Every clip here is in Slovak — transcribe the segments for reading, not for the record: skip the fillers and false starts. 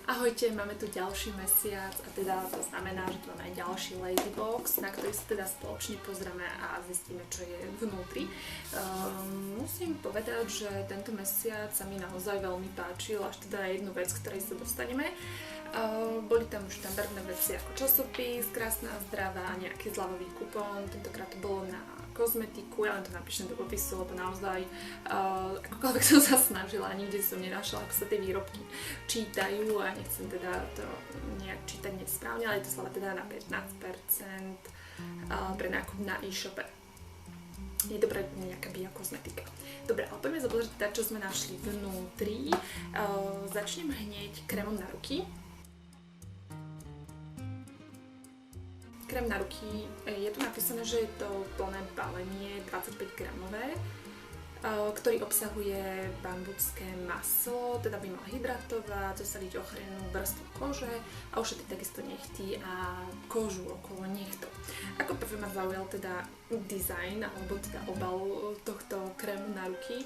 Ahojte, máme tu ďalší mesiac a teda to znamená, že tu máme aj ďalší lazy box, na ktorý sa teda spoločne pozrieme a zistíme, čo je vnútri. Musím povedať, že tento mesiac sa mi naozaj veľmi páčil, až teda jednu vec, ktorej sa dostaneme. Boli tam už štandardné veci ako časopis, krásna a zdravá, nejaký zľavový kupón, tentokrát to bolo na kozmetiku, ja len to napíšem do popisu, lebo naozaj akokoľvek som sa snažila, nikde som nenašla, ako sa tie výrobky čítajú a nechcem teda to nejak čítať nesprávne, ale je to slava teda na 15% pre nákup na e-shope. Je to pre nejaká biokozmetika. Dobre, ale poďme sa pozrieť teda, čo sme našli vnútri. Začnem hneď krémom na ruky. Krém na ruky, je tu napísané, že je to plné balenie 25 gramové, ktorý obsahuje bambucké maslo, teda by mal hydratovať, zosadiť ochrannú vrstvu kože a ušetriť takisto nechty a kožu okolo nechtov. Ako prvé ma zaujal teda dizajn, alebo teda obal tohto krému na ruky.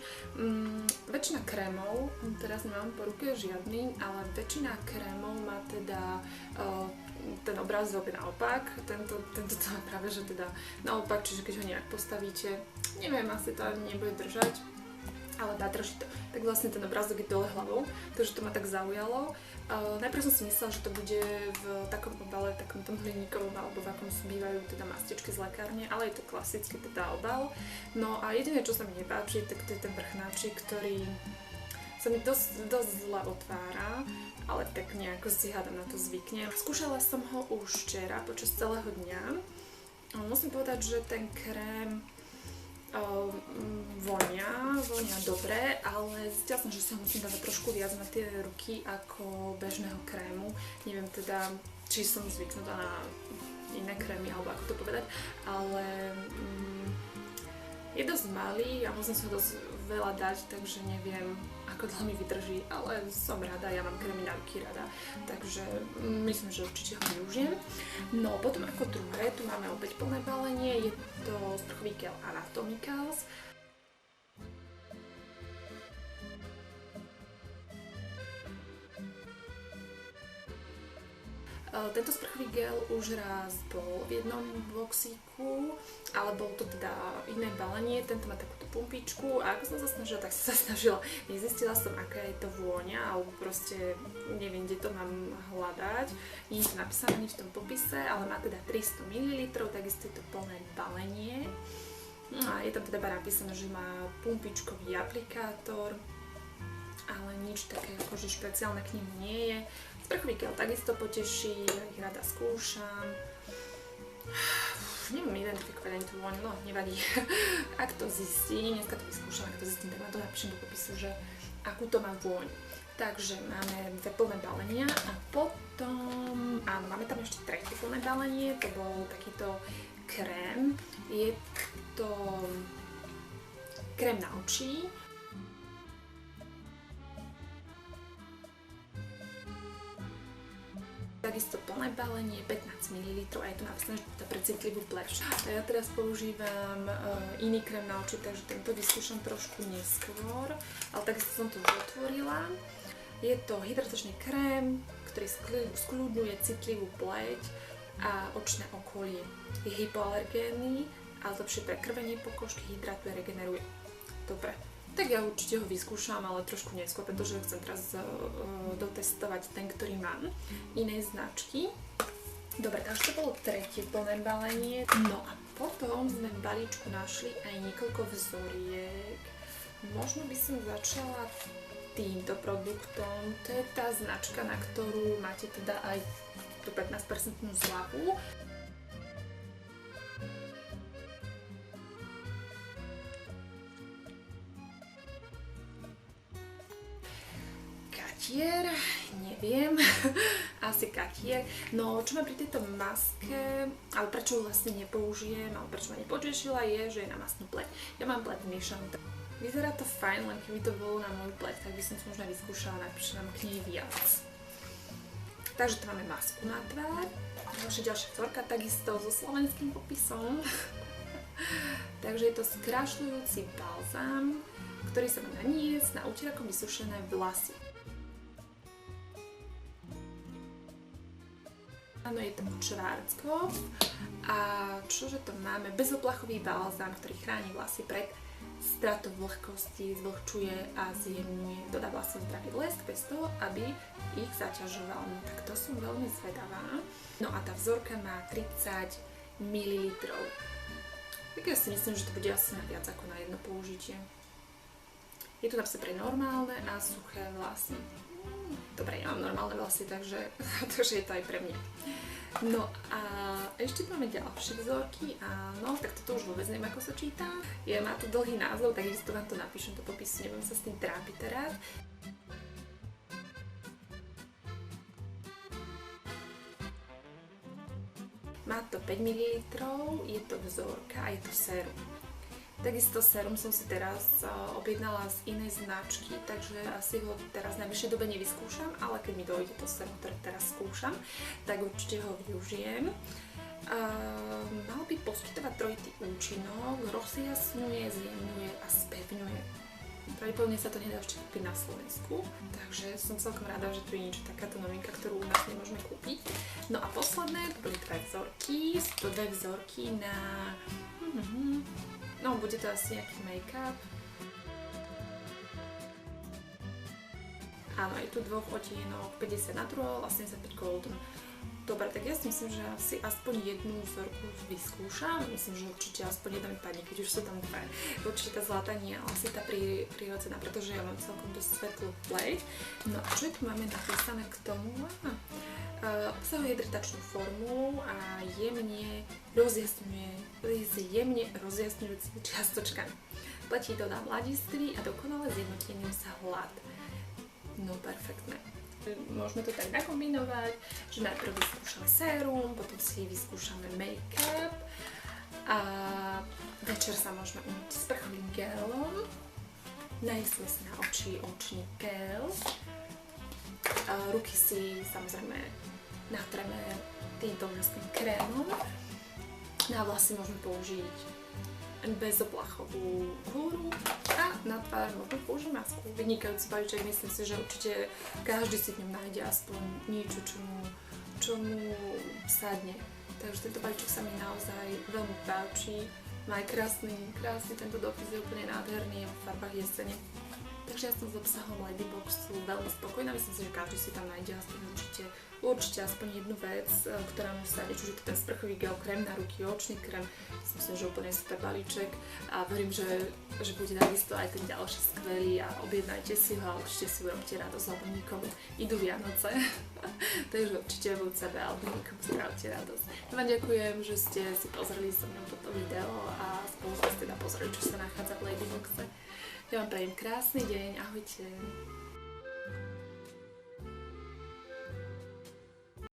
Väčšina krémov, teraz nemám po ruke žiadny, ale väčšina krémov má teda ten obrázok naopak, tento to má práve, že teda naopak, čiže keď ho nejak postavíte, neviem, asi to ani nebude držať, ale dá drží to. Tak vlastne ten obrázok je dole hlavou, takže to ma tak zaujalo. Najprv som si myslela, že to bude v takom obale, v takom tom hliníkovom, alebo v akom bývajú teda mastičky z lekárne, ale je to klasický teda obal. No a jediné, čo sa mi nepáči, tak to je ten vrchnáčik, ktorý sa mi dosť zle otvára, ale tak nejako si hádam na to zvyknem. Skúšala som ho už včera počas celého dňa. Musím povedať, že ten krém vonia dobre, ale zistila som, že si ho musím dávať trošku viac na tie ruky ako bežného krému. Neviem teda, či som zvyknutá na iné krémy, alebo ako to povedať, ale je dosť malý a musím sa ho dosť veľa dať, takže neviem, ako dlho mi vydrží, ale som rada, ja mám krémy na ruky rada, takže myslím, že určite ho využijem. No potom ako druhé, tu máme opäť plné balenie, je to sprchový gel Anatomicals. Tento sprchový gel už raz bol v jednom boxíku, ale bolo to teda iné balenie, tento má takúto pumpičku a ako som sa snažila, tak som sa snažila. Nezistila som, aká je to vôňa, alebo proste neviem, kde to mám hľadať. Nie je to napísané nič v tom popise, ale má teda 300 ml, takisto je to plné balenie. A je tam teda napísané, že má pumpičkový aplikátor, ale nič také akože špeciálne k nemu nie je. Sprchový gel takisto poteší, ja ich rada skúšam. Neviem identifikovať ani tú vôňu, no nevadí. Ak to zistím, dneska to vyskúšam, ak to zistím, tak vám to napíšem do popisu, že akú to má vôňu. Takže máme dve plné balenia a potom, áno, máme tam ešte tretie plné balenie, to bol takýto krém. Je to krém na oči. Takisto plné balenie, 15 ml a je to napísané, že to je pre citlivú pľeč. Ja teraz používam iný krém na oči, takže tento vyskúšam trošku neskôr, ale takisto som to už otvorila. Je to hydratačný krém, ktorý skľudňuje citlivú pleť a očné okolie. Je hypoalergénny a zlepšuje prekrvenie pokožky, hydratuje, regeneruje. Dobre. Tak ja určite ho vyskúšam, ale trošku neskôr, pretože chcem teraz dotestovať ten, ktorý mám, inej značky. Dobre, takže to bolo tretie plné balenie. No a potom sme v balíčku našli aj niekoľko vzoriek. Možno by som začala týmto produktom. To je tá značka, na ktorú máte teda aj tú 15% zľavu. Neviem, asi Cartier. No čo ma pri tejto maske, ale prečo ju vlastne nepoužijem, ale prečo ma nepotešila je, že je na masnú pleť. Ja mám pleť miešanú. Vyzerá to fajn, len keby to bolo na moju pleť, tak by som to možno vyskúšala, napíšem vám k nej viac. Takže tu máme masku na tvár, ďalšia vzorka, takisto so slovenským popisom. Takže je to skrášľujúci balzám, ktorý sa má naniesť na utierakom vysušené vlasy. Áno, je to od Schwarzkopf. A čože to máme? Bezoplachový balzám, ktorý chráni vlasy pred stratou vlhkosti, zvlhčuje a zjemňuje. Dodá vlasom zdravý blesk bez toho, aby ich zaťažoval. No tak to som veľmi zvedavá. No a tá vzorka má 30 ml. Tak ja si myslím, že to bude asi na viac ako na jedno použitie. Je to napríklad pre normálne a suché vlasy. Dobre, ja mám normálne vlasy, takže je to aj pre mňa. No a ešte máme ďalšie vzorky, áno, tak toto už vôbec neviem, ako sa číta. Má to dlhý názov, tak isto vám to napíšem do popisu, nebudem sa s tým trápiť teraz. Má to 5 ml, je to vzorka a je to sérum. Takisto sérum som si teraz objednala z inej značky, takže asi ho teraz v najbližšej dobe nevyskúšam, ale keď mi dojde to sérum, ktoré teraz skúšam, tak určite ho využijem. Mal by poskytovať trojitý účinok, rozjasňuje, zjemňuje a spevňuje. Pravdepodobne sa to nedá ešte kúpiť na Slovensku, takže som celkom rada, že tu je niečo takáto novinka, ktorú u nás nemôžeme kúpiť. No a posledné, to boli dve vzorky, sú to dve vzorky na... No, bude to asi nejaký make-up. Áno, je tu dvoch odtienok, 50 natural a 75 golden. Dobre, tak ja si myslím, že asi aspoň jednu vzorku vyskúšam. Myslím, že určite aspoň jedna mi padne, keď už sú tam dve. Určite tá zlatá nie, ale asi tá prirodzená, pretože ja mám celkom dosť svetlú pleť. No a čo tu máme napísané k tomu? Obsahuje hydratačnú formu a jemne rozjasňujúci čiastočkami. Platí dodá mladistvý a dokonale zjednotením sa hlad. No, perfektné. Môžeme to tak nakombinovať, že najprv vyskúšame sérum, potom si vyskúšame make-up a večer sa môžeme umyť sprchovým gélom. Najesme si na oči očný gel. Ruky si samozrejme natreme týmto úžasným krémom. Na vlasy môžeme použiť bezoplachovú kúru a na tvár môžeme použiť masku. Vynikajúci balíček, myslím si, že určite každý si v ňom nájde aspoň niečo, čo mu sadne. Takže tento balíček sa mi naozaj veľmi páči. Má aj krásny, tento dopis je úplne nádherný v farbách jesene. Takže ja som s obsahom Ladyboxu veľmi spokojná, myslím si, že každý si tam nájde aspoň určite aspoň jednu vec, ktorá mu sadne, čiže to ten sprchový gel, krém na ruky, očný krém, myslím, že úplne super balíček a verím, že bude takisto aj ten ďalší skvelý a objednajte si ho a určite si urobte radosť, lebo nikomu idú Vianoce, takže určite buď sebe alebo nikomu spravte radosť. Ja vám ďakujem, že ste si pozreli so mnou toto video a spolu ste teda pozreli, čo sa nachádza v Ladyboxe. Ja vám prajem krásny deň, ahojte.